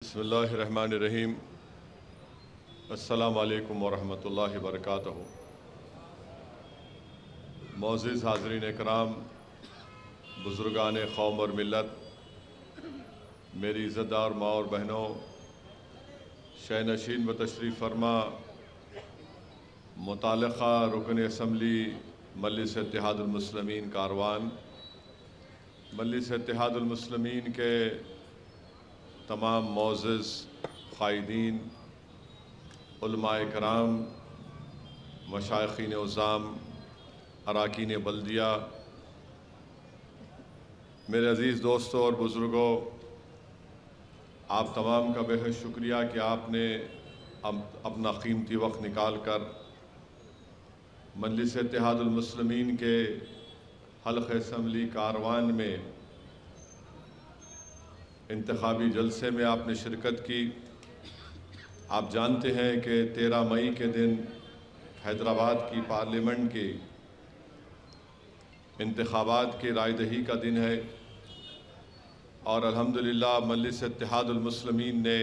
बिस्मिल्लाहिर्रहमानिर्रहीम। अस्सलामु अलैकुम वरहमतुल्लाहि वबरकातुहू। मोअज़्ज़िज़ हाज़रीन इकराम, बुज़ुर्गान क़ौम और मिल्लत, मेरी इज़्ज़तदार माँ और बहनों, शहनशीन व तशरीफ़ फरमा मुताल्लिक़ा रुकन असम्बली मजलिस इत्तेहादुल मुस्लिमीन कारवान, मजलिस इत्तेहादुल मुस्लिमीन के तमाम मोअज़्ज़िज़ क़ाइदीन, उलमाए कराम, मशाइख़ीन उज़्ज़ाम, अराकीन बल्दिया, मेरे अज़ीज़ दोस्तों और बुज़ुर्गों, आप तमाम का बेहद शुक्रिया कि आपने अपना कीमती वक्त निकाल कर मजलिस इत्तेहादुल मुस्लिमीन के हल्क़ असम्बली कारवान में इंतखाबी जलसे में आपने शिरकत की। आप जानते हैं कि 13 मई के दिन हैदराबाद की पार्लियामेंट के इंतखाबात की रायदही का दिन है और अल्हम्दुलिल्लाह मजलिस इत्तेहादुल मुस्लिमीन ने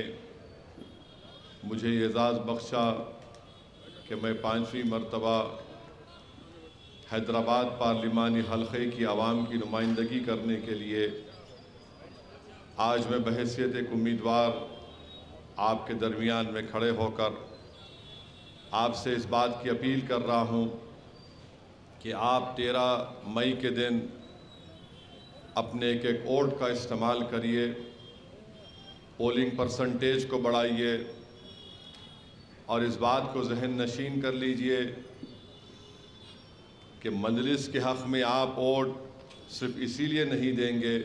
मुझे ये एज़ाज़ बख्शा कि मैं 5वीं मरतबा हैदराबाद पार्लिमानी हल्क़े की आवाम की नुमाइंदगी करने के लिए आज मैं बहैसियत एक उम्मीदवार आपके दरमियान में खड़े होकर आपसे इस बात की अपील कर रहा हूँ कि आप 13 मई के दिन अपने एक एक वोट का इस्तेमाल करिए, पोलिंग परसेंटेज को बढ़ाइए और इस बात को जहन नशीन कर लीजिए कि मजलिस के हक़ में आप वोट सिर्फ इसीलिए नहीं देंगे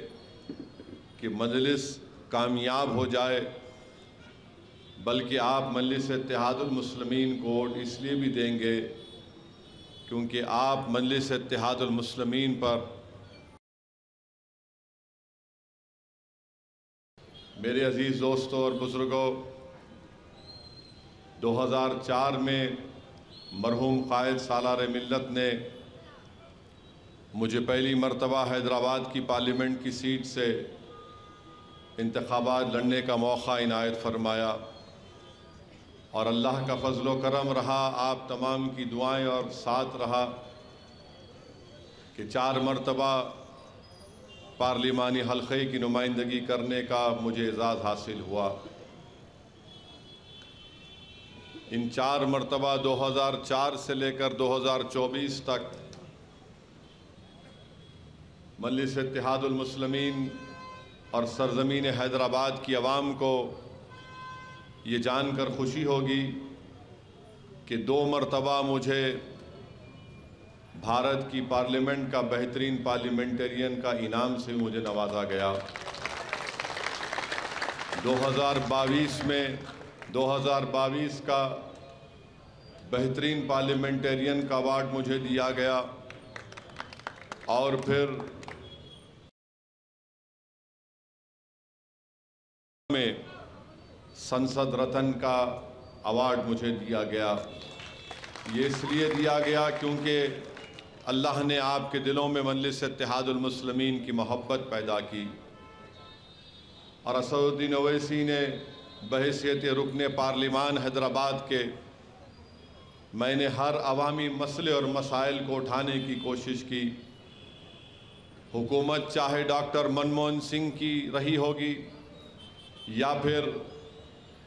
कि मजलिस कामयाब हो जाए, बल्कि आप मजलिस इत्तेहादुल मुस्लिमीन को वोट इसलिए भी देंगे क्योंकि आप मजलिस इत्तेहादुल मुस्लिमीन पर मेरे अज़ीज़ दोस्तों और बुज़ुर्गों, 2004 में मरहूम क़ायद सालार मिल्लत ने मुझे पहली मरतबा हैदराबाद की पार्लियामेंट की सीट से इंतखाबात लड़ने का मौका इनायत फरमाया और अल्लाह का फ़ज़्ल व करम रहा, आप तमाम की दुआएं और साथ रहा कि 4 मरतबा पार्लिमानी हल्क़े की नुमाइंदगी करने का मुझे एज़ाज़ हासिल हुआ। इन 4 मरतबा 2004 से लेकर 2024 तक मजलिस इत्तेहादुल मुस्लिमीन और सरज़मीन हैदराबाद की आवाम को ये जानकर खुशी होगी कि 2 मरतबा मुझे भारत की पार्लियामेंट का बेहतरीन पार्लियामेंटेरियन का इनाम से मुझे नवाजा गया। 2022 का बेहतरीन पार्लियामेंटेरियन का अवार्ड मुझे दिया गया और फिर में संसद रत्न का अवार्ड मुझे दिया गया। ये इसलिए दिया गया क्योंकि अल्लाह ने आपके दिलों में मजलिस इत्तेहादुल मुस्लिमीन की मोहब्बत पैदा की और असदुद्दीन ओवैसी ने बहैसियत रुकने पार्लिमान हैदराबाद के मैंने हर अवामी मसले और मसाइल को उठाने की कोशिश की। हुकूमत चाहे डॉक्टर मनमोहन सिंह की रही होगी या फिर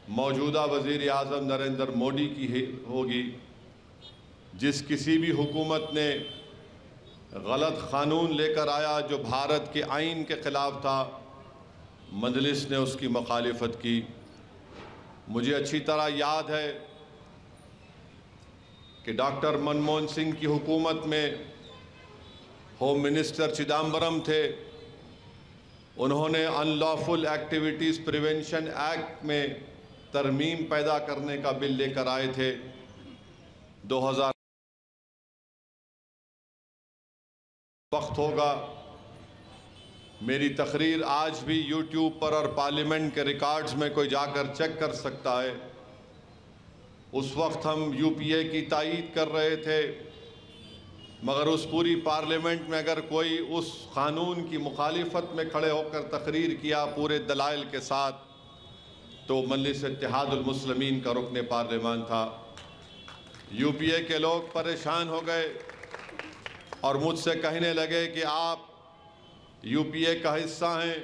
मौजूदा वज़ीर आज़म नरेंद्र मोदी की होगी, जिस किसी भी हुकूमत ने गलत क़ानून लेकर आया जो भारत के आइन के ख़िलाफ़ था, मजलिस ने उसकी मुखालिफत की। मुझे अच्छी तरह याद है कि डॉक्टर मनमोहन सिंह की हुकूमत में होम मिनिस्टर चिदम्बरम थे। उन्होंने अनलॉफुल एक्टिविटीज़ प्रिवेंशन एक्ट में तरमीम पैदा करने का बिल लेकर आए थे। 2000 वक्त होगा, मेरी तकरीर आज भी यूट्यूब पर और पार्लियामेंट के रिकॉर्ड्स में कोई जाकर चेक कर सकता है। उस वक्त हम यूपीए की तायीद कर रहे थे, मगर उस पूरी पार्लियामेंट में अगर कोई उस क़ानून की मुखालिफत में खड़े होकर तकरीर किया पूरे दलाइल के साथ तो मजलिस इत्तेहादुल मुस्लिमीन का रुकन पार्लिमान था। यूपीए के लोग परेशान हो गए और मुझसे कहने लगे कि आप यूपीए का हिस्सा हैं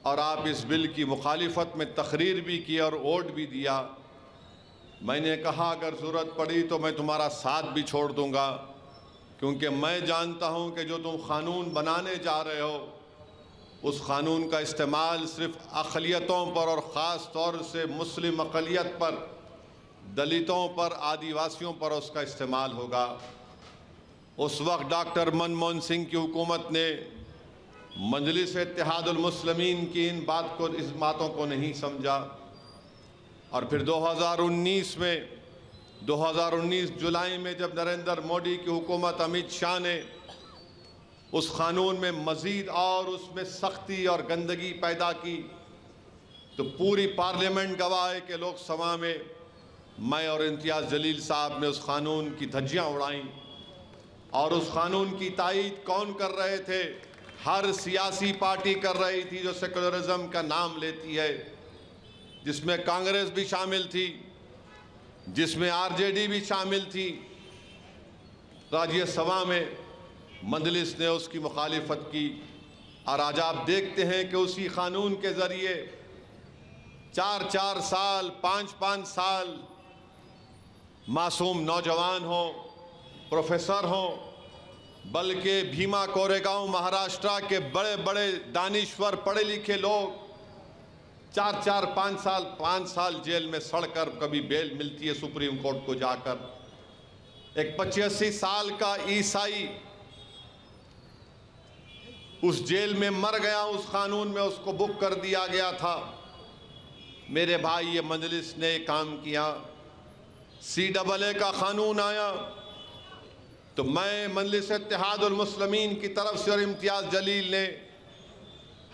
और आप इस बिल की मुखालिफत में तकरीर भी की और वोट भी दिया। मैंने कहा अगर ज़रूरत पड़ी तो मैं तुम्हारा साथ भी छोड़ दूंगा, क्योंकि मैं जानता हूं कि जो तुम क़ानून बनाने जा रहे हो उस क़ानून का इस्तेमाल सिर्फ अक़लियतों पर और ख़ास तौर से मुस्लिम अक़लियत पर, दलितों पर, आदिवासियों पर उसका इस्तेमाल होगा। उस वक्त डॉक्टर मनमोहन सिंह की हुकूमत ने मजलिस इत्तेहादुल मुस्लिमीन की इस बातों को नहीं समझा और फिर 2019 जुलाई में जब नरेंद्र मोदी की हुकूमत, अमित शाह ने उस क़ानून में मज़ीद और उसमें सख्ती और गंदगी पैदा की, तो पूरी पार्लियामेंट गवाह है कि लोकसभा में मैं और इम्तियाज़ जलील साहब ने उस क़ानून की धज्जियाँ उड़ाईं। और उस क़ानून की तायीद कौन कर रहे थे? हर सियासी पार्टी कर रही थी जो सेकुलरिज्म का नाम लेती है, जिसमें कांग्रेस भी शामिल थी, जिसमें आरजेडी भी शामिल थी। राज्यसभा में मजलिस ने उसकी मुखालिफत की और आज आप देखते हैं कि उसी क़ानून के ज़रिए 4-4 साल, 5-5 साल मासूम नौजवान हो, प्रोफेसर हो, बल्कि भीमा कोरेगांव महाराष्ट्र के बड़े बड़े दानिश्वर पढ़े लिखे लोग 4-4, 5 साल जेल में सड़कर, कभी बेल मिलती है सुप्रीम कोर्ट को जाकर। एक 85 साल का ईसाई उस जेल में मर गया, उस कानून में उसको बुक कर दिया गया था। मेरे भाई, ये मजलिस ने काम किया। CAA का कानून आया तो मैं मजलिस इत्तेहादुल मुस्लिमीन की तरफ से और इम्तियाज़ जलील ने,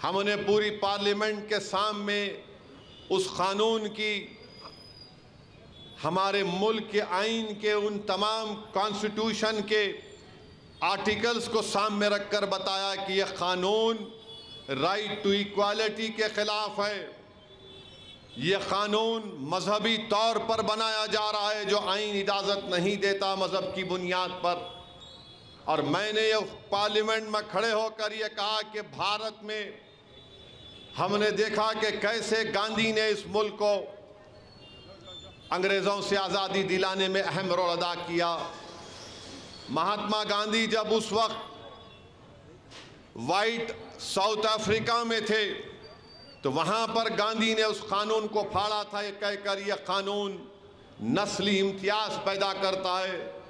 हमने पूरी पार्लियामेंट के सामने उस कानून की, हमारे मुल्क के आइन के उन तमाम कॉन्स्टिट्यूशन के आर्टिकल्स को सामने रखकर बताया कि यह कानून राइट टू इक्वालिटी के ख़िलाफ़ है। यह कानून मजहबी तौर पर बनाया जा रहा है, जो आइन इजाज़त नहीं देता मज़हब की बुनियाद पर। और मैंने ये पार्लियामेंट में खड़े होकर ये कहा कि भारत में हमने देखा कि कैसे गांधी ने इस मुल्क को अंग्रेज़ों से आज़ादी दिलाने में अहम रोल अदा किया। महात्मा गांधी जब उस वक्त वाइट साउथ अफ्रीका में थे तो वहाँ पर गांधी ने उस कानून को फाड़ा था, ये कहकर यह कानून नस्ली इम्तियाज़ पैदा करता है।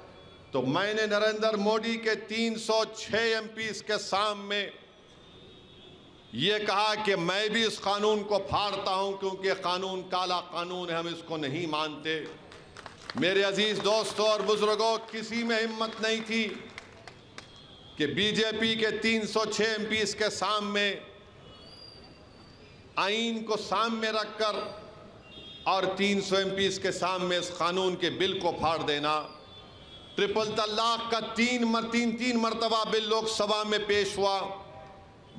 तो मैंने नरेंद्र मोदी के 306 MPs के सामने ये कहा कि मैं भी इस कानून को फाड़ता हूँ, क्योंकि कानून काला कानून है, हम इसको नहीं मानते। मेरे अजीज दोस्तों और बुजुर्गों, किसी में हिम्मत नहीं थी कि बीजेपी के 306 MPs के सामने आइन को सामने रखकर और 300 MPs के सामने इस कानून के बिल को फाड़ देना। ट्रिपल तलाक का तीन मरतबा बिल लोकसभा में पेश हुआ,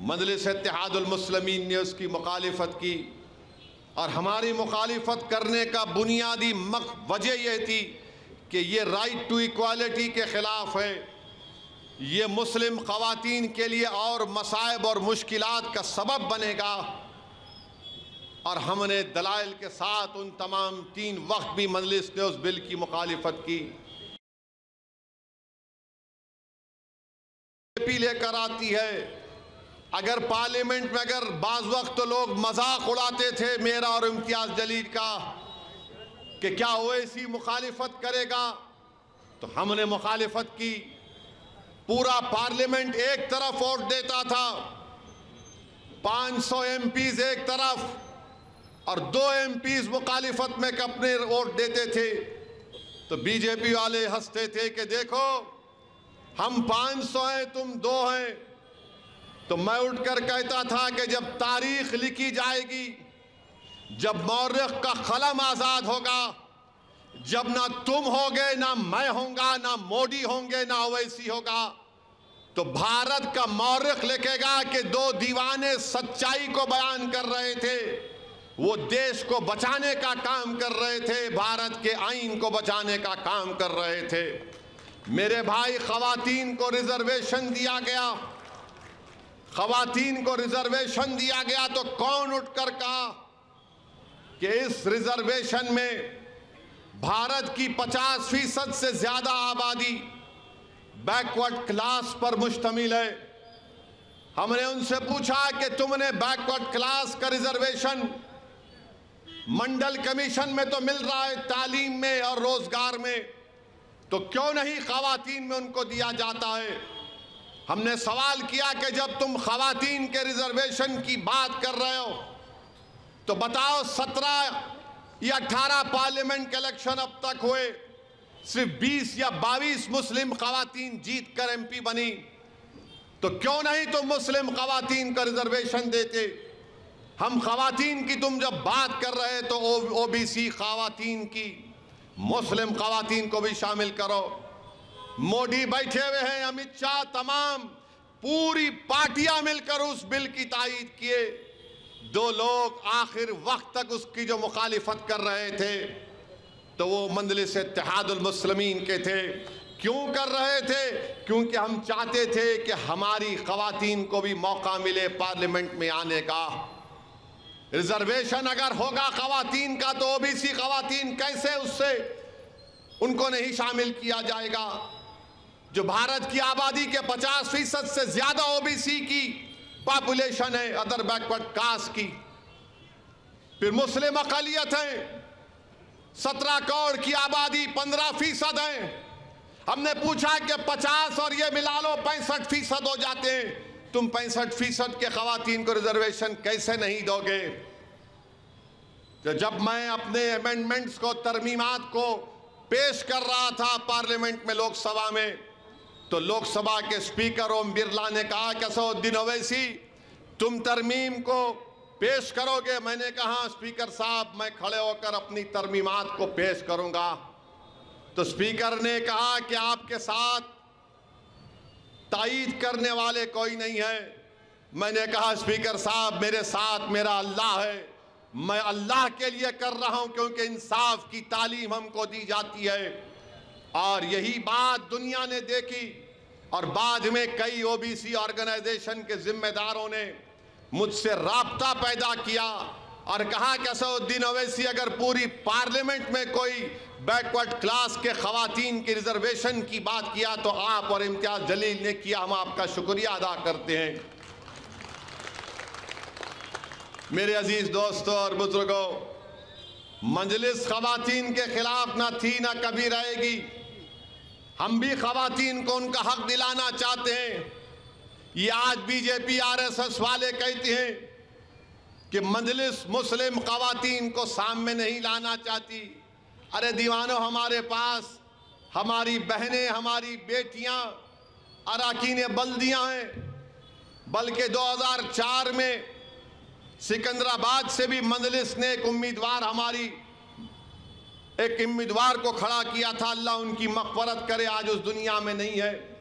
मजलिस इत्तेहादुल मुस्लिमीन ने उसकी मुखालिफत की। और हमारी मुखालिफत करने का बुनियादी वजह यह थी कि ये राइट टू इक्वालिटी के ख़िलाफ़ है, ये मुस्लिम ख़वातीन के लिए और मसाइब और मुश्किलात का सबब बनेगा। और हमने दलाइल के साथ उन तमाम 3 वक्त भी मजलिस ने उस बिल की मुखालिफत की। लेकर आती है, अगर पार्लियामेंट में अगर बाज़ वक्त तो लोग मजाक उड़ाते थे मेरा और इम्तियाज़ जलील का कि क्या ओवैसी मुखालिफत करेगा, तो हमने मुखालिफत की। पूरा पार्लियामेंट एक तरफ वोट देता था, 500 MPs एक तरफ और 2 MPs मुखालिफत में अपने वोट देते थे। तो बीजेपी वाले हंसते थे कि देखो हम 500 हैं, तुम 2 हैं। तो मैं उठकर कहता था कि जब तारीख लिखी जाएगी, जब मौर्रख का कलम आज़ाद होगा, जब ना तुम होगे, ना मैं होऊंगा, ना मोदी होंगे, ना ओवैसी होगा, तो भारत का मौर्रख लिखेगा कि 2 दीवाने सच्चाई को बयान कर रहे थे, वो देश को बचाने का काम कर रहे थे, भारत के आईन को बचाने का काम कर रहे थे। मेरे भाई, खवातीन को रिजर्वेशन दिया गया, खवातीन को रिजर्वेशन दिया गया तो कौन उठकर कहा कि इस रिजर्वेशन में भारत की 50% से ज्यादा आबादी बैकवर्ड क्लास पर मुश्तमिल है। हमने उनसे पूछा कि तुमने बैकवर्ड क्लास का रिजर्वेशन मंडल कमीशन में तो मिल रहा है, तालीम में और रोजगार में, तो क्यों नहीं खवातीन में उनको दिया जाता है? हमने सवाल किया कि जब तुम खवातीन के रिजर्वेशन की बात कर रहे हो तो बताओ, 17 या 18 पार्लियामेंट के इलेक्शन अब तक हुए, सिर्फ 20 या 22 मुस्लिम खवातीन जीत कर MP बनी, तो क्यों नहीं तुम मुस्लिम खवातीन का रिजर्वेशन देते? हम खवातीन की तुम जब बात कर रहे तो OBC खवातीन की, मुस्लिम खवातीन को भी शामिल करो। मोदी बैठे हुए हैं, अमित शाह, तमाम पूरी पार्टियां मिलकर उस बिल की तायीद किए। 2 लोग आखिर वक्त तक उसकी जो मुखालिफत कर रहे थे तो वो मजलिस इत्तेहादुल मुस्लिमीन के थे। क्यों कर रहे थे? क्योंकि हम चाहते थे कि हमारी खवातीन को भी मौका मिले पार्लियामेंट में आने का। रिजर्वेशन अगर होगा खवातीन का तो OBC खवातीन कैसे उससे उनको नहीं शामिल किया जाएगा? जो भारत की आबादी के 50% से ज्यादा OBC की पॉपुलेशन है, अदर बैकवर्ड कास्ट की। फिर मुस्लिम अक़लियत है, 17 करोड़ की आबादी, 15% है। हमने पूछा कि 50 और ये मिला लो 65% हो जाते हैं, तुम 65% के खवातीन को रिजर्वेशन कैसे नहीं दोगे? तो जब मैं अपने अमेंडमेंट्स को, तरमीमात को पेश कर रहा था पार्लियामेंट में, लोकसभा में, तो लोकसभा के स्पीकर ओम बिरला ने कहा कि असदुद्दीन ओवैसी तुम तरमीम को पेश करोगे? मैंने कहा स्पीकर साहब, मैं खड़े होकर अपनी तरमीमात को पेश करूंगा। तो स्पीकर ने कहा कि आपके साथ तायीद करने वाले कोई नहीं है। मैंने कहा स्पीकर साहब, मेरे साथ मेरा अल्लाह है, मैं अल्लाह के लिए कर रहा हूं, क्योंकि इंसाफ की तालीम हमको दी जाती है। और यही बात दुनिया ने देखी और बाद में कई OBC ऑर्गेनाइजेशन के जिम्मेदारों ने मुझसे राब्ता पैदा किया और कहा कि असदुद्दीन ओवैसी अगर पूरी पार्लियामेंट में कोई बैकवर्ड क्लास के खवातीन की रिजर्वेशन की बात किया तो आप और इम्तियाज जलील ने किया, हम आपका शुक्रिया अदा करते हैं। मेरे अजीज दोस्तों और बुजुर्गों, मजलिस खवातीन के खिलाफ ना थी ना कभी रहेगी। हम भी खवातीन को उनका हक दिलाना चाहते हैं। ये आज BJP RSS वाले कहते हैं कि मजलिस मुस्लिम खवातीन को सामने नहीं लाना चाहती। अरे दीवानों, हमारे पास हमारी बहनें, हमारी बेटियां अराकीन बल्दियां हैं। बल्कि 2004 में सिकंदराबाद से भी मजलिस ने एक उम्मीदवार को खड़ा किया था। अल्लाह उनकी मग़फ़रत करे, आज उस दुनिया में नहीं है।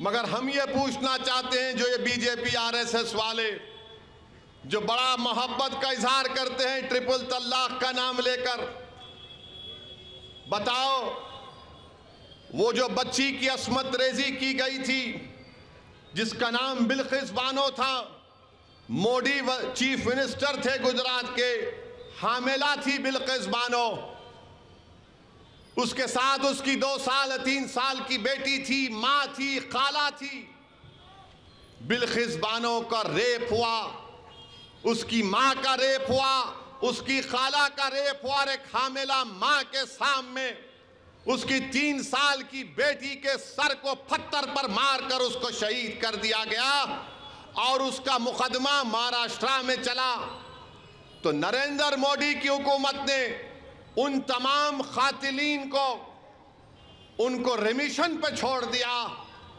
मगर हम ये पूछना चाहते हैं, जो ये BJP RSS वाले जो बड़ा मोहब्बत का इजहार करते हैं ट्रिपल तलाक का नाम लेकर, बताओ वो जो बच्ची की अस्मत रेजी की गई थी जिसका नाम बिल्किस बानो था, मोदी चीफ मिनिस्टर थे गुजरात के, हामिला थी बिल्किस बानो, उसके साथ उसकी 2 साल 3 साल की बेटी थी, माँ थी, खाला थी। बिल्किस बानो का रेप हुआ, उसकी माँ का रेप हुआ, उसकी खाला का रेप हुआ और एक हामिला माँ के सामने उसकी 3 साल की बेटी के सर को पत्थर पर मारकर उसको शहीद कर दिया गया और उसका मुकदमा महाराष्ट्र में चला। तो नरेंद्र मोदी की हुकूमत ने उन तमाम खातिलीन को उनको रिमिशन पे छोड़ दिया।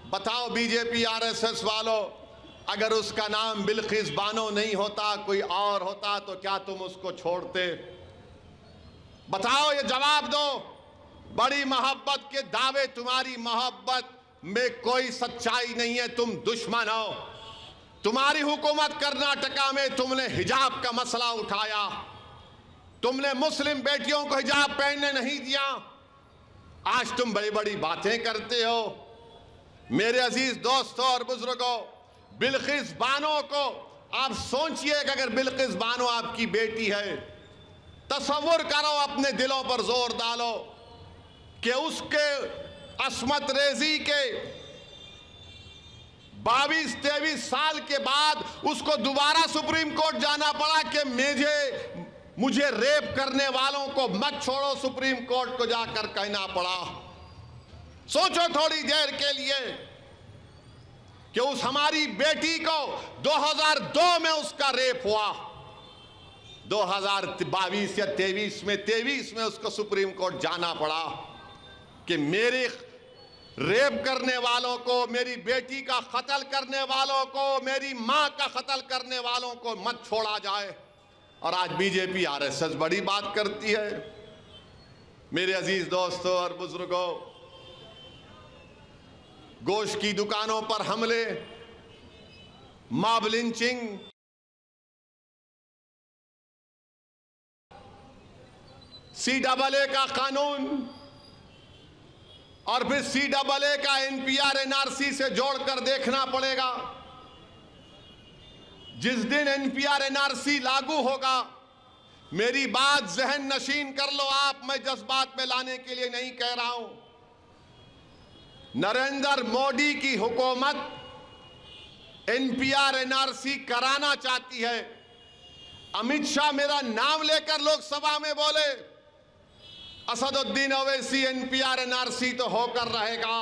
बताओ BJP RSS वालों, अगर उसका नाम बिल्किस बानो नहीं होता, कोई और होता, तो क्या तुम उसको छोड़ते? बताओ, ये जवाब दो। बड़ी मोहब्बत के दावे, तुम्हारी मोहब्बत में कोई सच्चाई नहीं है, तुम दुश्मन हो। तुम्हारी हुकूमत कर्नाटका में तुमने हिजाब का मसला उठाया, तुमने मुस्लिम बेटियों को हिजाब पहनने नहीं दिया। आज तुम बड़ी बड़ी बातें करते हो। मेरे अजीज दोस्तों और बुजुर्गों, बिल्किस बानो को आप सोचिए कि अगर बिल्किस बानो आपकी बेटी है, तसव्वुर करो, अपने दिलों पर जोर डालो कि उसके अस्मत रेजी के 22-23 साल के बाद उसको दोबारा सुप्रीम कोर्ट जाना पड़ा कि मुझे रेप करने वालों को मत छोड़ो, सुप्रीम कोर्ट को जाकर कहना पड़ा। सोचो थोड़ी देर के लिए कि उस हमारी बेटी को 2002 में उसका रेप हुआ, 2022 या 23 में उसको सुप्रीम कोर्ट जाना पड़ा कि मेरे रेप करने वालों को, मेरी बेटी का कत्ल करने वालों को, मेरी मां का कत्ल करने वालों को मत छोड़ा जाए। और आज बीजेपी आरएसएस बड़ी बात करती है। मेरे अजीज दोस्तों और बुजुर्गों, गोश्त की दुकानों पर हमले, मॉब लिंचिंग, CAA का कानून और फिर CAA का NPR NRC से जोड़कर देखना पड़ेगा। जिस दिन NPR NRC लागू होगा, मेरी बात जहन नशीन कर लो आप, मैं जज्बात में लाने के लिए नहीं कह रहा हूं। नरेंद्र मोदी की हुकूमत NPR NRC कराना चाहती है। अमित शाह मेरा नाम लेकर लोकसभा में बोले, असदुद्दीन ओवैसी NPR NRC तो होकर रहेगा।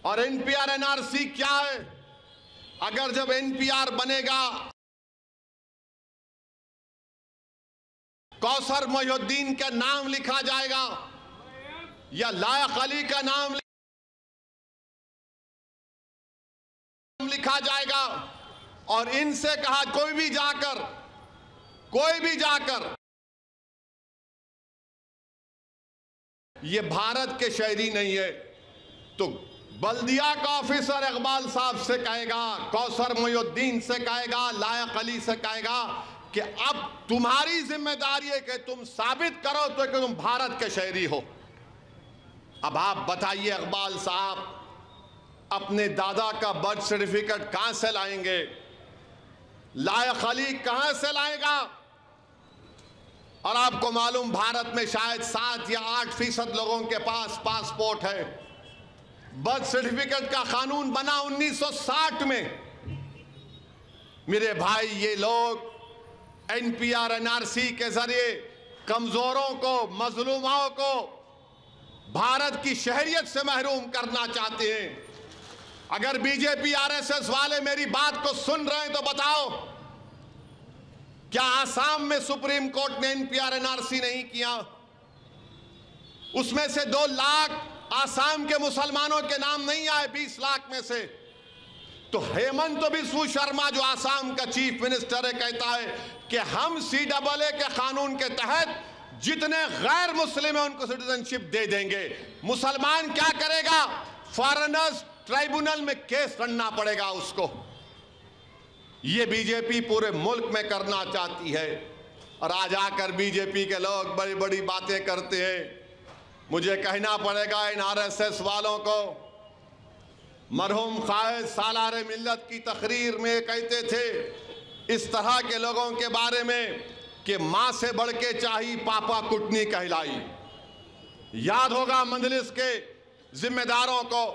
और NPR NRC क्या है? अगर जब NPR बनेगा, कौसर मोहिउद्दीन का नाम लिखा जाएगा या लायक अली का नाम लिखा जाएगा, और इनसे कहा कोई भी जाकर ये भारत के शहरी नहीं है, तो बल्दिया का ऑफिसर इकबाल साहब से कहेगा, कौसर मोहिउद्दीन से कहेगा, लायक अली से कहेगा कि अब तुम्हारी जिम्मेदारी है कि तुम साबित करो तो कि तुम भारत के शहरी हो। अब आप बताइए इकबाल साहब, अपने दादा का बर्थ सर्टिफिकेट कहां से लाएंगे? लायक अली कहां से लाएगा? और आपको मालूम, भारत में शायद 7 या 8% लोगों के पास पासपोर्ट है। बर्थ सर्टिफिकेट का कानून बना 1960 में। मेरे भाई, ये लोग NPR NRC के जरिए कमजोरों को, मजलूमों को भारत की शहरियत से महरूम करना चाहते हैं। अगर बीजेपी RSS वाले मेरी बात को सुन रहे हैं तो बताओ, क्या आसाम में सुप्रीम कोर्ट ने NPR NRC नहीं किया? उसमें से 2 लाख आसाम के मुसलमानों के नाम नहीं आए 20 लाख में से। तो हेमंत बिस्व शर्मा जो आसाम का चीफ मिनिस्टर है, कहता है कि हम CAA के कानून के तहत जितने गैर मुस्लिम है उनको सिटीजनशिप दे देंगे। मुसलमान क्या करेगा? फॉरेनर्स ट्राइब्यूनल में केस लड़ना पड़ेगा उसको। ये बीजेपी पूरे मुल्क में करना चाहती है। और आज आकर बीजेपी के लोग बड़ी बड़ी बातें करते हैं। मुझे कहना पड़ेगा इन RSS वालों को, मरहूम कायद सालार मिल्लत की तकरीर में कहते थे इस तरह के लोगों के बारे में कि माँ से बढ़ के चाही पापा कुटनी कहलाई। याद होगा मंजलिस के जिम्मेदारों को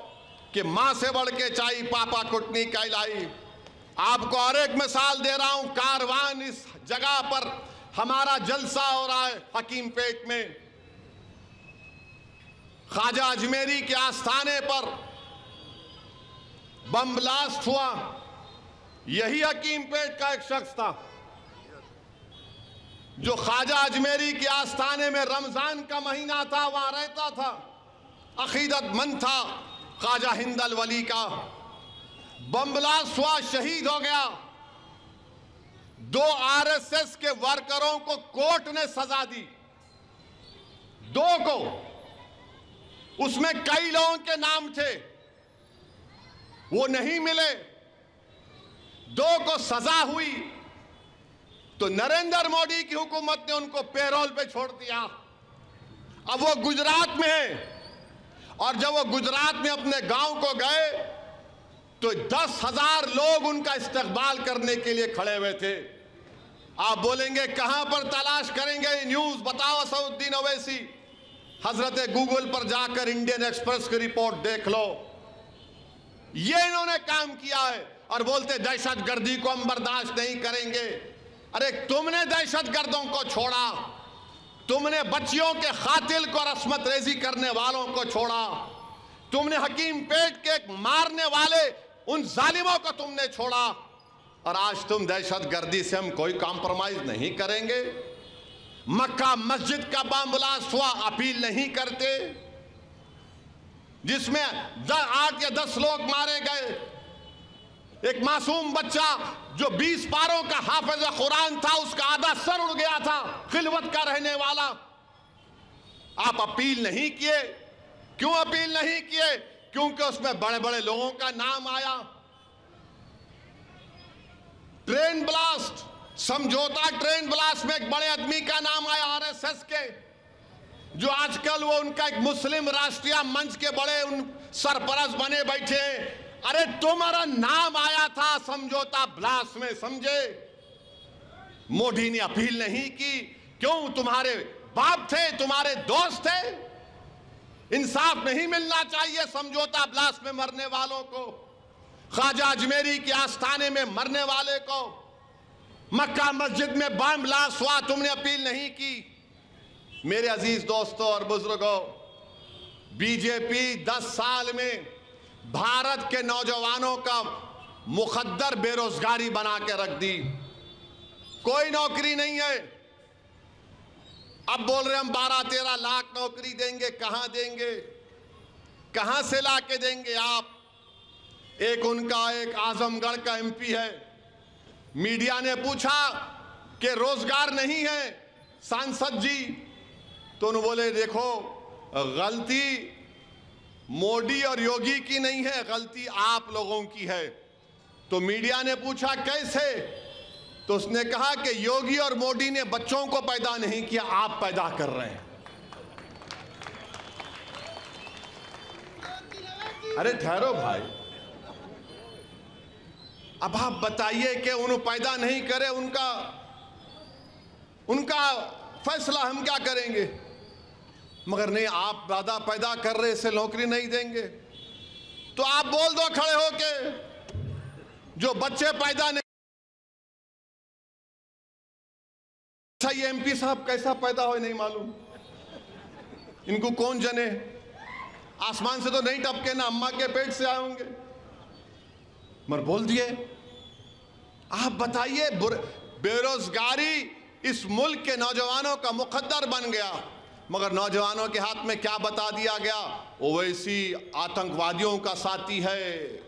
कि माँ से बढ़ के चाही पापा कुटनी कहलाई। आपको और एक मिसाल दे रहा हूं। कारवान इस जगह पर हमारा जलसा हो रहा है हकीम पेट में। ख्वाजा अजमेरी के आस्थाने पर बम ब्लास्ट हुआ। यही हकीम पेट का एक शख्स था जो ख्वाजा अजमेरी के आस्थाने में रमजान का महीना था, वहां रहता था, अकीदतमंद था, ख्वाजा हिंदल वली का। बम ब्लास्ट हुआ, शहीद हो गया। 2 RSS के वर्करों को कोर्ट ने सजा दी, 2 को। उसमें कई लोगों के नाम थे, वो नहीं मिले। 2 को सजा हुई तो नरेंद्र मोदी की हुकूमत ने उनको पेरोल पे छोड़ दिया। अब वो गुजरात में है और जब वो गुजरात में अपने गांव को गए तो 10,000 लोग उनका इस्तकबाल करने के लिए खड़े हुए थे। आप बोलेंगे कहां पर तलाश करेंगे न्यूज, बताओ असदुद्दीन ओवैसी। हजरत गूगल पर जाकर इंडियन एक्सप्रेस की रिपोर्ट देख लो। ये इन्होंने काम किया है और बोलते दहशतगर्दी को हम बर्दाश्त नहीं करेंगे। अरे तुमने दहशतगर्दों को छोड़ा, तुमने बच्चियों के कातिल को रस्मत रेजी करने वालों को छोड़ा, तुमने हकीम पेट के मारने वाले उन जालिमों को तुमने छोड़ा और आज तुम दहशतगर्दी से हम कोई कॉम्प्रोमाइज नहीं करेंगे। मक्का मस्जिद का बम ब्लास्ट हुआ, अपील नहीं करते, जिसमें 8 या 10 लोग मारे गए। एक मासूम बच्चा जो 20 पारों का हाफिज कुरान था, उसका आधा सर उड़ गया था, खिलवत का रहने वाला। आप अपील नहीं किए। क्यों अपील नहीं किए? क्योंकि उसमें बड़े बड़े लोगों का नाम आया। ट्रेन ब्लास्ट, समझौता ट्रेन ब्लास्ट में एक बड़े आदमी का नाम आया आरएसएस के, जो आजकल वो उनका एक मुस्लिम राष्ट्रीय मंच के बड़े उन सरपरस्त बने बैठे हैं। अरे तुम्हारा नाम आया था समझौता ब्लास्ट में, समझे? मोदी ने अपील नहीं की। क्यों? तुम्हारे बाप थे, तुम्हारे दोस्त थे। इंसाफ नहीं मिलना चाहिए समझौता ब्लास्ट में मरने वालों को, ख्वाजा अजमेरी के आस्थाने में मरने वाले को, मक्का मस्जिद में बम ब्लास्ट हुआ, तुमने अपील नहीं की। मेरे अजीज दोस्तों और बुजुर्गों, बीजेपी 10 साल में भारत के नौजवानों का मुकद्दर बेरोजगारी बना के रख दी। कोई नौकरी नहीं है। अब बोल रहे हम 12-13 लाख नौकरी देंगे। कहां देंगे? कहां से लाके देंगे आप? एक उनका एक आजमगढ़ का एमपी है, मीडिया ने पूछा कि रोजगार नहीं है सांसद जी, तो उन्होंने बोले देखो गलती मोदी और योगी की नहीं है, गलती आप लोगों की है। तो मीडिया ने पूछा कैसे? तो उसने कहा कि योगी और मोदी ने बच्चों को पैदा नहीं किया, आप पैदा कर रहे हैं। अरे ठहरो भाई, अब आप बताइए कि उन्होंने पैदा नहीं करे, उनका फैसला, हम क्या करेंगे? मगर नहीं, आप ज्यादा पैदा कर रहे, इससे नौकरी नहीं देंगे। तो आप बोल दो खड़े होके, जो बच्चे पैदा नहीं। अच्छा, ये एमपी साहब कैसा पैदा हो नहीं मालूम, इनको कौन जने? आसमान से तो नहीं टपके ना, अम्मा के पेट से आए होंगे। मगर बोल दिए। आप बताइए, बेरोजगारी इस मुल्क के नौजवानों का मुकद्दर बन गया, मगर नौजवानों के हाथ में क्या बता दिया गया? ओवैसी आतंकवादियों का साथी है,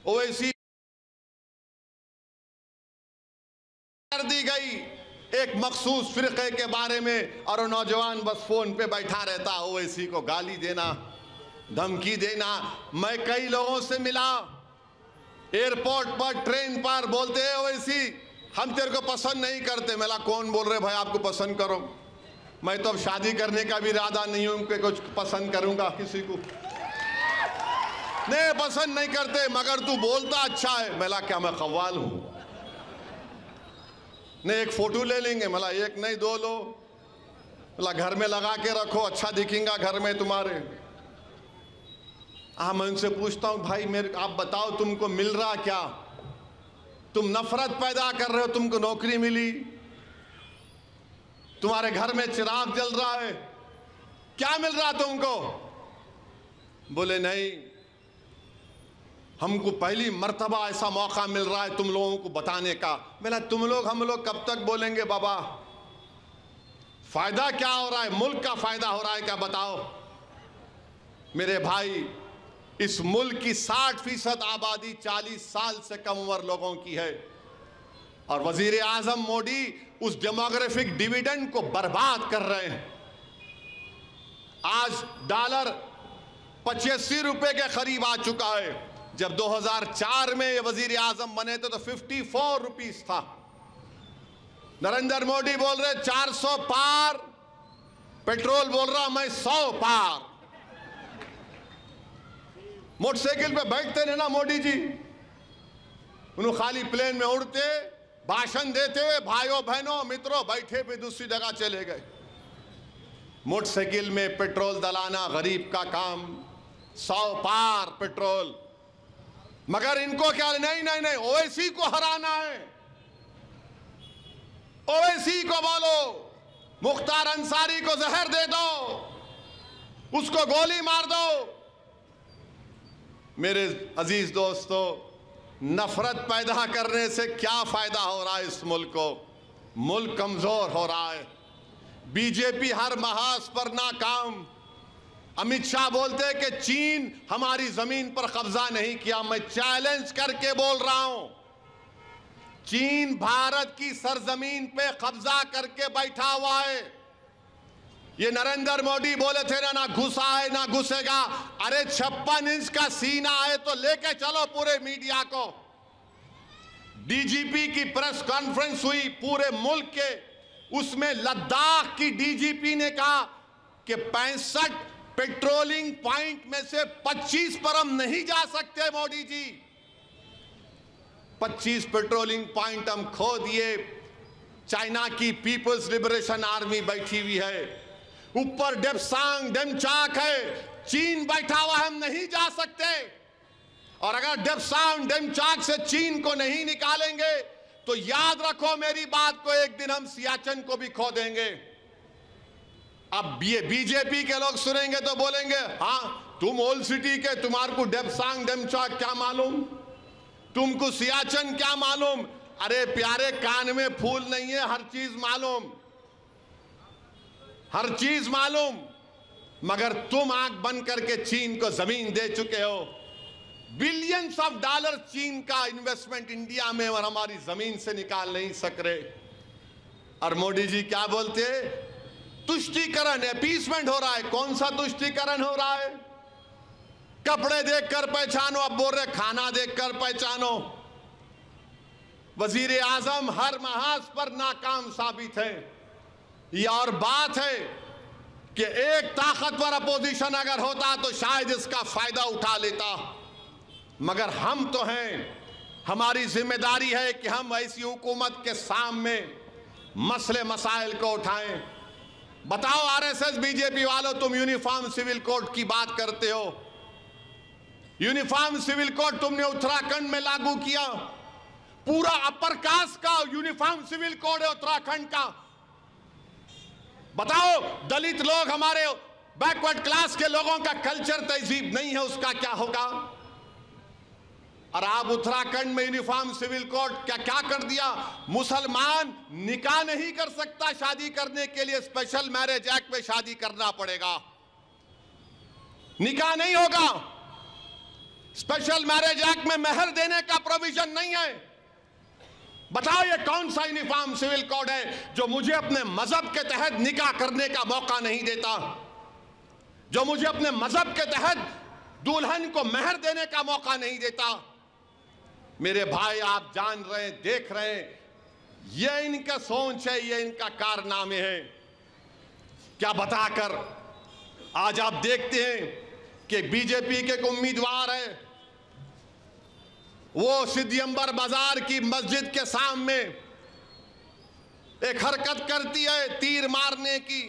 ओवैसी कर दी गई एक मखसूस फिरके के बारे में, और वो नौजवान बस फोन पे बैठा रहता, ओवैसी को गाली देना, धमकी देना। मैं कई लोगों से मिला एयरपोर्ट पर, ट्रेन पर, बोलते हैं ओवैसी हम तेरे को पसंद नहीं करते। मेरा कौन बोल रहे भाई आपको पसंद करो? मैं तो अब शादी करने का भी इरादा नहीं हूं कि कुछ पसंद करूंगा किसी को। नहीं, पसंद नहीं करते, मगर तू बोलता अच्छा है। मेला क्या मैं कव्वाल हूं? नहीं, एक फोटो ले लेंगे। मला एक नहीं 2 लो, मला घर में लगा के रखो, अच्छा दिखेगा घर में तुम्हारे। मैं उनसे पूछता हूं भाई मेरे, आप बताओ तुमको मिल रहा क्या? तुम नफरत पैदा कर रहे हो, तुमको नौकरी मिली, तुम्हारे घर में चिराग जल रहा है, क्या मिल रहा तुमको? बोले नहीं, हमको पहली मर्तबा ऐसा मौका मिल रहा है तुम लोगों को बताने का। मैंने तुम लोग हम लोग कब तक बोलेंगे बाबा? फायदा क्या हो रहा है? मुल्क का फायदा हो रहा है क्या? बताओ मेरे भाई। इस मुल्क की 60% आबादी 40 साल से कम उम्र लोगों की है, और वजीर आजम मोदी उस डेमोग्राफिक डिविडेंड को बर्बाद कर रहे हैं। आज डॉलर 85 रुपए के करीब आ चुका है। जब 2004 में ये वजीर आजम बने थे तो 54 रुपीस था। नरेंद्र मोदी बोल रहे 400 पार, पेट्रोल बोल रहा मैं 100 पार। मोटरसाइकिल पे बैठते रहे ना मोदी जी, उन्होंने खाली प्लेन में उड़ते भाषण देते हुए भाइयों बहनों मित्रों बैठे पे दूसरी जगह चले गए। मोटरसाइकिल में पेट्रोल डलाना गरीब का काम, 100 पार पेट्रोल। मगर इनको क्या, नहीं नहीं नहीं, ओवैसी को हराना है, ओवैसी को बोलो मुख्तार अंसारी को जहर दे दो, उसको गोली मार दो। मेरे अजीज दोस्तों, नफरत पैदा करने से क्या फायदा हो रहा है इस मुल्क को? मुल्क कमजोर हो रहा है। बीजेपी हर महाज पर नाकाम। अमित शाह बोलते हैं कि चीन हमारी जमीन पर कब्जा नहीं किया। मैं चैलेंज करके बोल रहा हूं, चीन भारत की सरजमीन पे कब्जा करके बैठा हुआ है। ये नरेंद्र मोदी बोले थे ना घुसा है ना घुसेगा। अरे 56 इंच का सीना है तो लेके चलो पूरे मीडिया को। डीजीपी की प्रेस कॉन्फ्रेंस हुई पूरे मुल्क के, उसमें लद्दाख की डीजीपी ने कहा कि 65 पेट्रोलिंग पॉइंट में से 25 पर हम नहीं जा सकते मोदी जी। 25 पेट्रोलिंग पॉइंट हम खो दिए। चाइना की पीपल्स लिबरेशन आर्मी बैठी हुई है, ऊपर डेप्सांग डेमचाक है, चीन बैठा हुआ, हम नहीं जा सकते। और अगर डेप्सांग डेमचाक से चीन को नहीं निकालेंगे तो याद रखो मेरी बात को, एक दिन हम सियाचिन को भी खो देंगे। अब ये बीजेपी के लोग सुनेंगे तो बोलेंगे हाँ तुम ओल्ड सिटी के, तुम्हारे को डेप्सांग डेमचाक क्या मालूम, तुमको सियाचिन क्या मालूम। अरे प्यारे, कान में फूल नहीं है, हर चीज मालूम, हर चीज मालूम। मगर तुम आंख बंद करके चीन को जमीन दे चुके हो। बिलियंस ऑफ डॉलर चीन का इन्वेस्टमेंट इंडिया में, और हमारी जमीन से निकाल नहीं सक रहे। और मोदी जी क्या बोलते, तुष्टीकरण, अपीसमेंट हो रहा है। कौन सा तुष्टीकरण हो रहा है? कपड़े देखकर पहचानो, अब बोल रहे खाना देखकर पहचानो। वजीर आजम हर महाज पर नाकाम साबित है। ये और बात है कि एक ताकतवर अपोजिशन अगर होता तो शायद इसका फायदा उठा लेता, मगर हम तो हैं, हमारी जिम्मेदारी है कि हम ऐसी हुकूमत के सामने मसले मसाइल को उठाएं। बताओ आरएसएस बीजेपी वालों, तुम यूनिफॉर्म सिविल कोड की बात करते हो। यूनिफॉर्म सिविल कोड तुमने उत्तराखंड में लागू किया, पूरा अपर कास्ट का यूनिफॉर्म सिविल कोड है उत्तराखंड का। बताओ दलित लोग, हमारे बैकवर्ड क्लास के लोगों का कल्चर तहजीब नहीं है, उसका क्या होगा? और आप उत्तराखंड में यूनिफॉर्म सिविल कोड क्या क्या कर दिया? मुसलमान निकाह नहीं कर सकता, शादी करने के लिए स्पेशल मैरिज एक्ट में शादी करना पड़ेगा, निकाह नहीं होगा। स्पेशल मैरिज एक्ट में मेहर देने का प्रोविजन नहीं है। बताओ ये कौन सा यूनिफॉर्म सिविल कोड है जो मुझे अपने मजहब के तहत निकाह करने का मौका नहीं देता, जो मुझे अपने मजहब के तहत दुल्हन को मेहर देने का मौका नहीं देता? मेरे भाई, आप जान रहे हैं, देख रहे हैं, ये इनका सोच है, ये इनका कारनामे है। क्या बताकर आज आप देखते हैं कि बीजेपी के उम्मीदवार है, वो सिद्धियंबर बाजार की मस्जिद के सामने एक हरकत करती है तीर मारने की।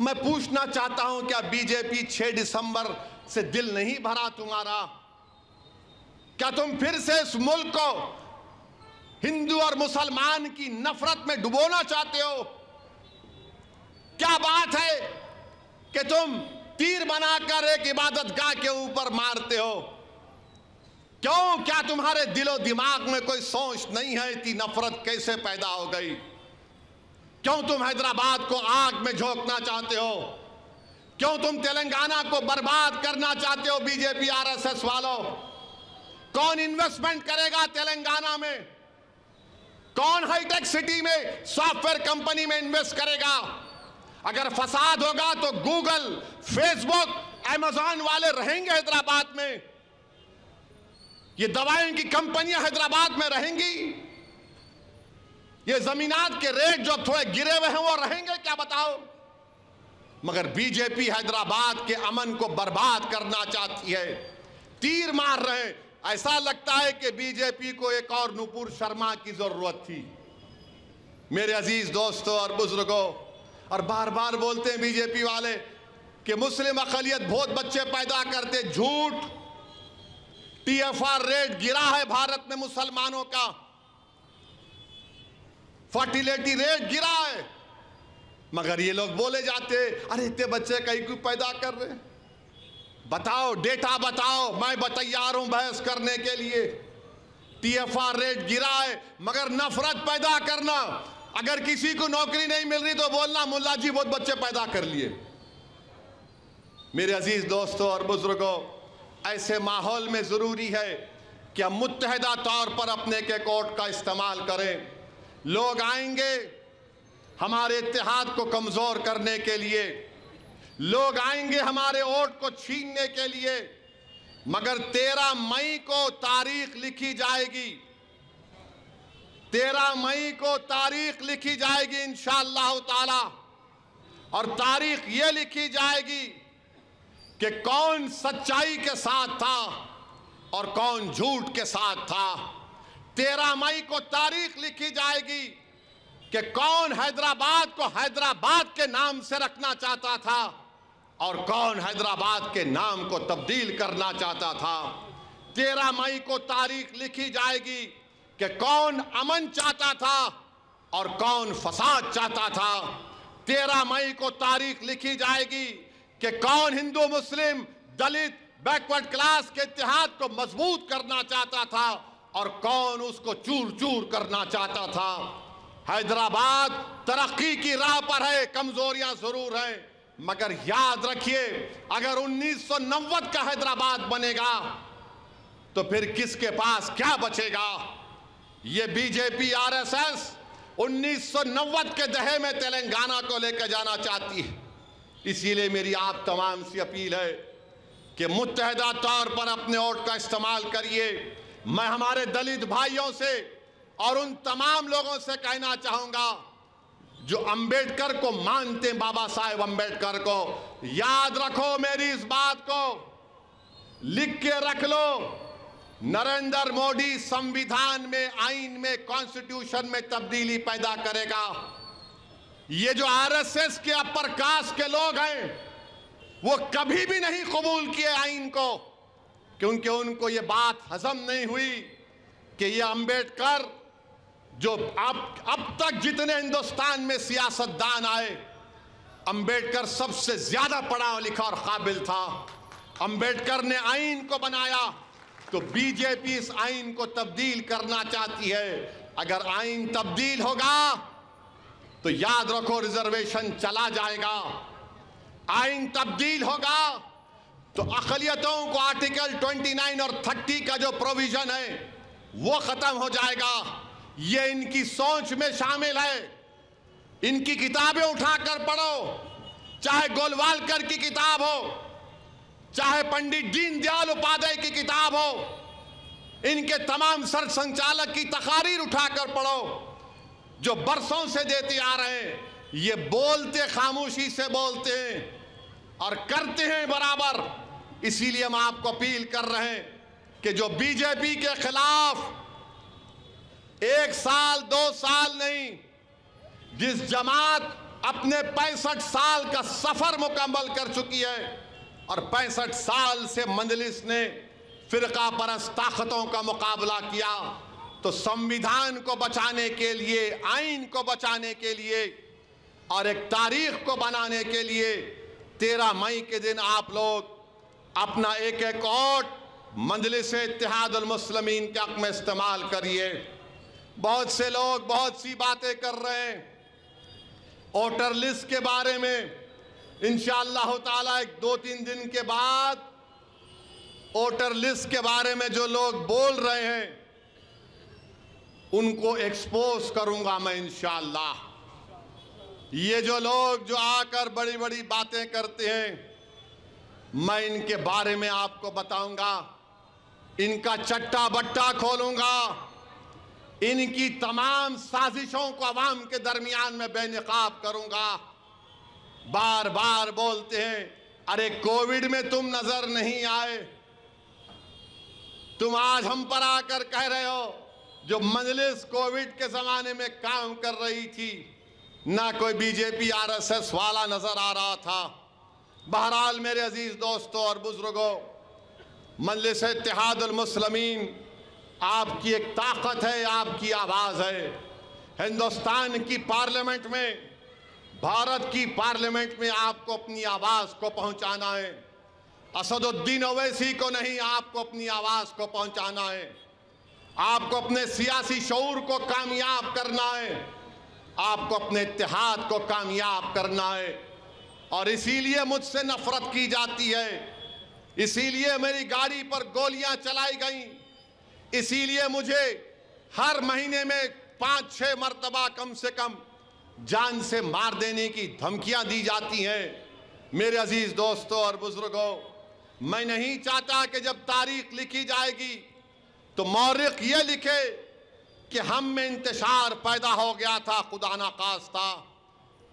मैं पूछना चाहता हूं, क्या बीजेपी 6 दिसंबर से दिल नहीं भरा तुम्हारा? क्या तुम फिर से इस मुल्क को हिंदू और मुसलमान की नफरत में डुबोना चाहते हो? क्या बात है कि तुम तीर बनाकर एक इबादतगाह के ऊपर मारते हो? क्यों? क्या तुम्हारे दिलो दिमाग में कोई सोच नहीं है कि नफरत कैसे पैदा हो गई? क्यों तुम हैदराबाद को आग में झोंकना चाहते हो? क्यों तुम तेलंगाना को बर्बाद करना चाहते हो? बीजेपी आरएसएस वालों, कौन इन्वेस्टमेंट करेगा तेलंगाना में? कौन हाईटेक सिटी में सॉफ्टवेयर कंपनी में इन्वेस्ट करेगा? अगर फसाद होगा तो गूगल, फेसबुक, अमेज़न वाले रहेंगे हैदराबाद में। ये दवाइयों की कंपनियां हैदराबाद में रहेंगी? ये जमीनात के रेट जो अब थोड़े गिरे हुए हैं वो रहेंगे क्या, बताओ? मगर बीजेपी हैदराबाद के अमन को बर्बाद करना चाहती है, तीर मार रहे हैं। ऐसा लगता है कि बीजेपी को एक और नुपुर शर्मा की जरूरत थी। मेरे अजीज दोस्तों और बुजुर्गों, और बार बार बोलते हैं बीजेपी वाले कि मुस्लिम अक़लियत बहुत बच्चे पैदा करते, झूठ। TFR रेट गिरा है भारत में मुसलमानों का, फर्टिलिटी रेट गिरा है, मगर ये लोग बोले जाते अरे इतने बच्चे कहीं क्यों पैदा कर रहे? बताओ, डेटा बताओ, मैं तैयार हूं बहस करने के लिए। TFR रेट गिरा है, मगर नफरत पैदा करना, अगर किसी को नौकरी नहीं मिल रही तो बोलना मुल्ला जी बहुत बच्चे पैदा कर लिए। मेरे अजीज दोस्तों और बुजुर्गों, ऐसे माहौल में जरूरी है कि हम मुत्तहिदा तौर पर अपने के कोर्ट का इस्तेमाल करें। लोग आएंगे हमारे इत्तेहाद को कमजोर करने के लिए, लोग आएंगे हमारे वोट को छीनने के लिए, मगर 13 मई को तारीख लिखी जाएगी। 13 मई को तारीख लिखी जाएगी इंशाअल्लाह ताला, और तारीख ये लिखी जाएगी कि कौन सच्चाई के साथ था और कौन झूठ के साथ था। 13 मई को तारीख लिखी जाएगी कि कौन हैदराबाद को हैदराबाद के नाम से रखना चाहता था और कौन हैदराबाद के नाम को तब्दील करना चाहता था। 13 मई को तारीख लिखी जाएगी कि कौन अमन चाहता था और कौन फसाद चाहता था। 13 मई को तारीख लिखी जाएगी कि कौन हिंदू मुस्लिम दलित बैकवर्ड क्लास के इत्तेहाद को मजबूत करना चाहता था और कौन उसको चूर चूर करना चाहता था। हैदराबाद तरक्की की राह पर है, कमजोरियां जरूर हैं, मगर याद रखिए अगर 1990 का हैदराबाद बनेगा तो फिर किसके पास क्या बचेगा। ये बीजेपी RSS 1990 के दहे में तेलंगाना को लेकर जाना चाहती है। इसीलिए मेरी आप तमाम से अपील है कि मुत्तहिदा तौर पर अपने वोट का इस्तेमाल करिए। मैं हमारे दलित भाइयों से और उन तमाम लोगों से कहना चाहूंगा जो अंबेडकर को मानते, बाबा साहेब अंबेडकर को, याद रखो मेरी इस बात को, लिख के रख लो। नरेंद्र मोदी संविधान में, आईन में, कॉन्स्टिट्यूशन में तब्दीली पैदा करेगा। ये जो RSS के अपर कास्ट के लोग हैं वो कभी भी नहीं कबूल किए आईन को, क्योंकि उनको ये बात हजम नहीं हुई कि ये अंबेडकर जो अब तक जितने हिंदुस्तान में सियासतदान आए, अंबेडकर सबसे ज्यादा पढ़ा लिखा और काबिल था। अंबेडकर ने आईन को बनाया तो बीजेपी इस आईन को तब्दील करना चाहती है। अगर आईन तब्दील होगा तो याद रखो रिजर्वेशन चला जाएगा। आईन तब्दील होगा तो अक़लियतों को आर्टिकल 29 और 30 का जो प्रोविजन है वो खत्म हो जाएगा। ये इनकी सोच में शामिल है। इनकी किताबें उठाकर पढ़ो, चाहे गोलवालकर की किताब हो, चाहे पंडित दीनदयाल उपाध्याय की किताब हो, इनके तमाम सर संचालक की तकारीर उठाकर पढ़ो जो बरसों से देते आ रहे हैं। ये बोलते खामोशी से बोलते हैं और करते हैं बराबर। इसीलिए हम आपको अपील कर रहे हैं कि जो बीजेपी के खिलाफ 1 साल 2 साल नहीं, जिस जमात अपने 65 साल का सफर मुकम्मल कर चुकी है और 65 साल से मजलिस ने फिरका परस्त ताकतों का मुकाबला किया, तो संविधान को बचाने के लिए, आईन को बचाने के लिए और एक तारीख को बनाने के लिए 13 मई के दिन आप लोग अपना एक एक वोट मजलिस इत्तेहादुल मुस्लिमीन के हक में इस्तेमाल करिए। बहुत से लोग बहुत सी बातें कर रहे हैं वोटर लिस्ट के बारे में। इंशाअल्लाह ताला 2-3 दिन के बाद वोटर लिस्ट के बारे में जो लोग बोल रहे हैं उनको एक्सपोज करूंगा मैं इंशाअल्लाह। ये जो लोग जो आकर बड़ी बड़ी बातें करते हैं, मैं इनके बारे में आपको बताऊंगा। इनका चट्टा बट्टा खोलूंगा, इनकी तमाम साजिशों को अवाम के दरमियान में बेनकाब करूंगा। बार बार बोलते हैं अरे कोविड में तुम नजर नहीं आए, तुम आज हम पर आकर कह रहे हो जो मजलिस कोविड के जमाने में काम कर रही थी ना कोई बीजेपी आरएसएस वाला नजर आ रहा था। बहरहाल मेरे अजीज दोस्तों और बुजुर्गों, मजलिस इत्तेहादुल मुस्लिमीन आपकी एक ताकत है, आपकी आवाज़ है। हिंदुस्तान की पार्लियामेंट में, भारत की पार्लियामेंट में आपको अपनी आवाज़ को पहुंचाना है। असदुद्दीन ओवैसी को नहीं, आपको अपनी आवाज़ को पहुंचाना है। आपको अपने सियासी शऊर को कामयाब करना है, आपको अपने इत्तेहाद को कामयाब करना है। और इसीलिए मुझसे नफरत की जाती है, इसीलिए मेरी गाड़ी पर गोलियां चलाई गई, इसीलिए मुझे हर महीने में 5-6 मरतबा कम से कम जान से मार देने की धमकियां दी जाती हैं। मेरे अजीज दोस्तों और बुजुर्गों, मैं नहीं चाहता कि जब तारीख लिखी जाएगी तो मौरिख ये लिखे कि हम में इंतशार पैदा हो गया था, खुदा ना खास्ता।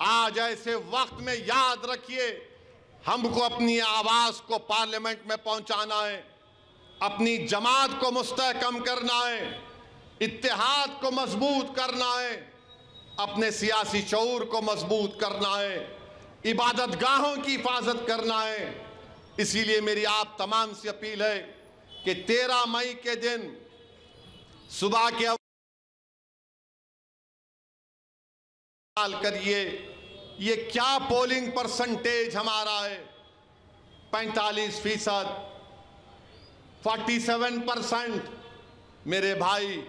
आज ऐसे वक्त में याद रखिए, हमको अपनी आवाज़ को पार्लियामेंट में पहुंचाना है, अपनी जमात को मुस्तहकम करना है, इत्तेहाद को मजबूत करना है, अपने सियासी शऊर को मजबूत करना है, इबादत गाहों की हिफाजत करना है। इसीलिए मेरी आप तमाम से अपील है कि 13 मई के दिन सुबह के करिए ये क्या पोलिंग परसेंटेज हमारा है, 45%, 47%। मेरे भाई,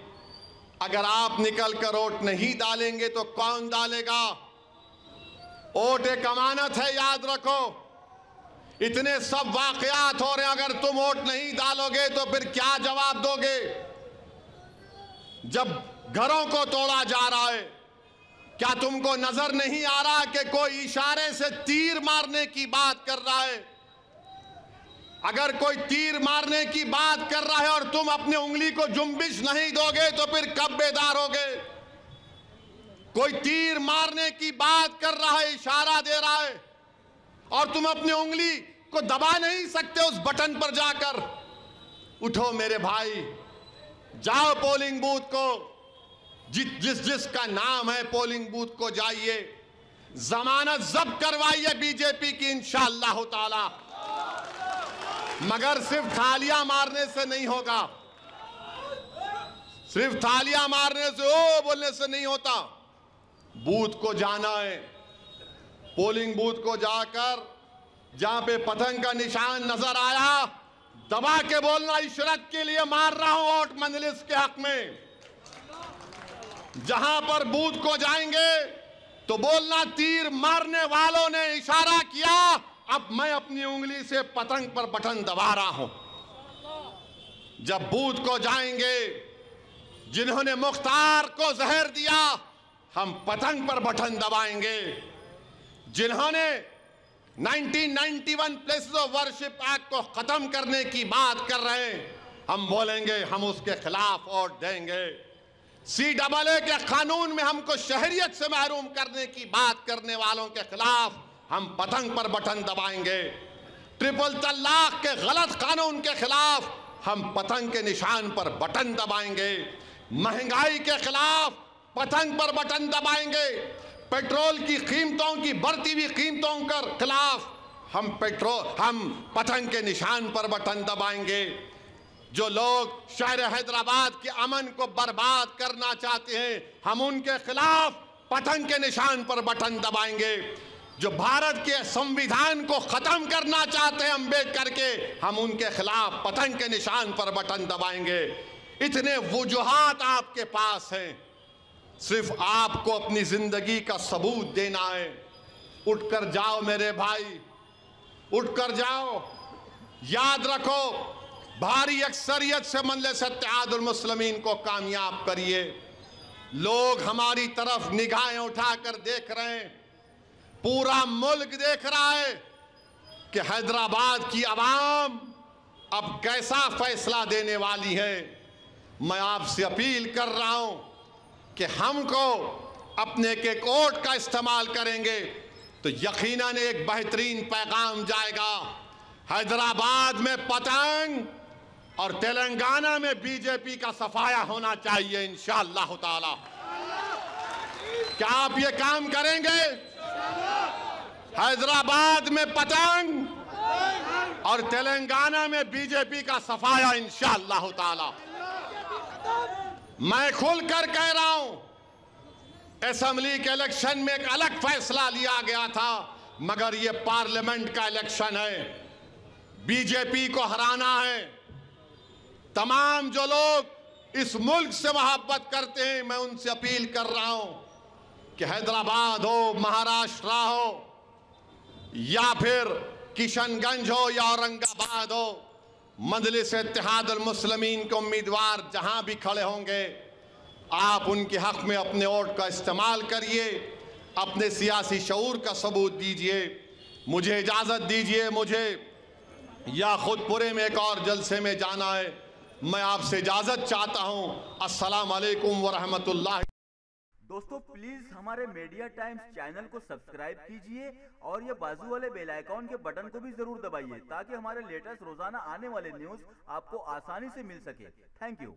अगर आप निकल कर वोट नहीं डालेंगे तो कौन डालेगा? वोट एक अमानत है, याद रखो। इतने सब वाकयात हो रहे हैं, अगर तुम वोट नहीं डालोगे तो फिर क्या जवाब दोगे? जब घरों को तोड़ा जा रहा है, क्या तुमको नजर नहीं आ रहा कि कोई इशारे से तीर मारने की बात कर रहा है? अगर कोई तीर मारने की बात कर रहा है और तुम अपनी उंगली को जुम्बिश नहीं दोगे तो फिर कब बेदार होगे? कोई तीर मारने की बात कर रहा है, इशारा दे रहा है, और तुम अपनी उंगली को दबा नहीं सकते उस बटन पर जाकर। उठो मेरे भाई, जाओ पोलिंग बूथ को, जिसका नाम है पोलिंग बूथ को जाइए, जमानत जब्त करवाइए बीजेपी की इंशाअल्लाह ताला। मगर सिर्फ थालियां मारने से नहीं होगा, सिर्फ थालियां मारने से, ओ बोलने से नहीं होता। बूथ को जाना है, पोलिंग बूथ को जाकर जहां पे पतंग का निशान नजर आया, दबा के बोलना इशरत के लिए मार रहा हूं वोट मजलिस के हक में। जहां पर बूथ को जाएंगे तो बोलना तीर मारने वालों ने इशारा किया, अब मैं अपनी उंगली से पतंग पर बटन दबा रहा हूं। जब बूथ को जाएंगे, जिन्होंने मुख्तार को जहर दिया, हम पतंग पर बटन दबाएंगे। जिन्होंने 1991 प्लेसेस ऑफ वर्शिप एक्ट को खत्म करने की बात कर रहे हैं, हम बोलेंगे हम उसके खिलाफ वोट देंगे। CAA के कानून में हमको शहरियत से महरूम करने की बात करने वालों के खिलाफ हम पतंग पर बटन दबाएंगे। ट्रिपल तलाक के गलत कानून के खिलाफ हम पतंग के निशान पर बटन दबाएंगे। महंगाई के खिलाफ पतंग पर बटन दबाएंगे। पेट्रोल की कीमतों की बढ़ती हुई कीमतों के खिलाफ हम पतंग के निशान पर बटन दबाएंगे। जो लोग शहर हैदराबाद के अमन को बर्बाद करना चाहते हैं, हम उनके खिलाफ पतंग के निशान पर बटन दबाएंगे। जो भारत के संविधान को खत्म करना चाहते हैं अम्बेडकर के, हम उनके खिलाफ पतंग के निशान पर बटन दबाएंगे। इतने वजूहात आपके पास हैं, सिर्फ आपको अपनी जिंदगी का सबूत देना है। उठकर जाओ मेरे भाई, उठकर जाओ। याद रखो, भारी अक्सरियत से मजलिस इत्तेहादुल मुस्लिमीन को कामयाब करिए। लोग हमारी तरफ निगाहें उठाकर देख रहे हैं, पूरा मुल्क देख रहा है कि हैदराबाद की आवाम अब कैसा फैसला देने वाली है। मैं आपसे अपील कर रहा हूं कि हमको अपने एक वोट का इस्तेमाल करेंगे तो यकीनन एक बेहतरीन पैगाम जाएगा। हैदराबाद में पतंग और तेलंगाना में बीजेपी का सफाया होना चाहिए इंशाअल्लाह ताला। क्या आप ये काम करेंगे? हैदराबाद में पतंग और तेलंगाना में बीजेपी का सफाया इंशाअल्लाह ताला। मैं खुलकर कह रहा हूं, असेंबली के इलेक्शन में एक अलग फैसला लिया गया था, मगर ये पार्लियामेंट का इलेक्शन है, बीजेपी को हराना है। तमाम जो लोग इस मुल्क से मोहब्बत करते हैं, मैं उनसे अपील कर रहा हूं कि हैदराबाद हो, महाराष्ट्र हो या फिर किशनगंज हो या औरंगाबाद हो, मजलिस इत्तेहादुल मुस्लिमीन के उम्मीदवार जहां भी खड़े होंगे, आप उनके हक में अपने वोट का इस्तेमाल करिए, अपने सियासी शऊर का सबूत दीजिए। मुझे इजाज़त दीजिए, मुझे या खुदपुरे में एक और जलसे में जाना है। मैं आपसे इजाज़त चाहता हूं। अस्सलाम वालेकुम व रहमतुल्लाह। दोस्तों प्लीज हमारे मीडिया टाइम्स चैनल को सब्सक्राइब कीजिए और ये बाजू वाले बेल आइकॉन के बटन को भी जरूर दबाइए ताकि हमारे लेटेस्ट रोजाना आने वाले न्यूज आपको आसानी से मिल सके। Thank you.